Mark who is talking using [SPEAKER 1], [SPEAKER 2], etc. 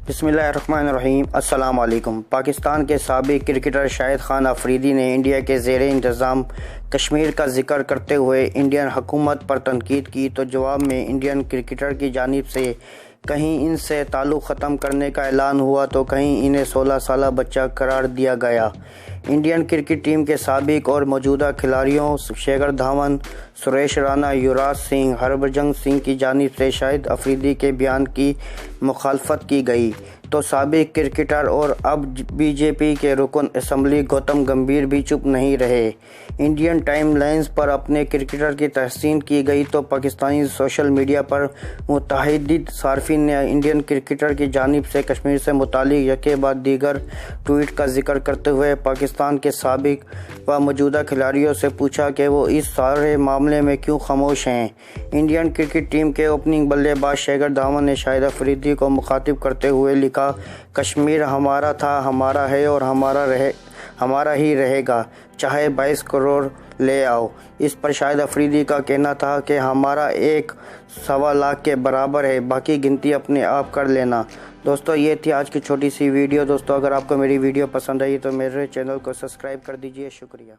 [SPEAKER 1] बिस्मिल्लाहिर्रहमानिर्रहीम। अस्सलाम वालेकुम। पाकिस्तान के साबिक क्रिकेटर शाहिद खान अफरीदी ने इंडिया के ज़ेरे इंतज़ाम कश्मीर का जिक्र करते हुए इंडियन हुकूमत पर तनकीद की, तो जवाब में इंडियन क्रिकेटर की जानिब से कहीं इनसे ताल्लुक़ ख़त्म करने का ऐलान हुआ तो कहीं इन्हें 16 साला बच्चा करार दिया गया। इंडियन क्रिकेट टीम के साबिक और मौजूदा खिलाड़ियों शिखर धवन, सुरेश राणा, युवराज सिंह, हरभजन सिंह की जानिब से शाहिद अफरीदी के बयान की मुखालफत की गई, तो साबिक क्रिकेटर और अब बीजेपी के रुकन असम्बली गौतम गंभीर भी चुप नहीं रहे। इंडियन टाइमलाइंस पर अपने क्रिकेटर की तहसीन की गई तो पाकिस्तानी सोशल मीडिया पर मुतअद्दिद सार्फिन ने इंडियन क्रिकेटर की जानिब से कश्मीर से मुतालिक यके बाद दीगर ट्वीट का जिक्र करते हुए पाकिस्तान के साबिक व मौजूदा खिलाड़ियों से पूछा कि वो इस सारे मामले में क्यों खामोश हैं। इंडियन क्रिकेट टीम के ओपनिंग बल्लेबाज शिखर धवन ने शाहिद अफरीदी को मुखातिब करते हुए लिखा, कश्मीर हमारा था, हमारा है और हमारा ही रहेगा, चाहे 22 करोड़ ले आओ। इस पर शाहिद अफरीदी का कहना था कि हमारा 1.25 लाख के बराबर है, बाकी गिनती अपने आप कर लेना। दोस्तों, ये थी आज की छोटी सी वीडियो। दोस्तों, अगर आपको मेरी वीडियो पसंद आई तो मेरे चैनल को सब्सक्राइब कर दीजिए। शुक्रिया।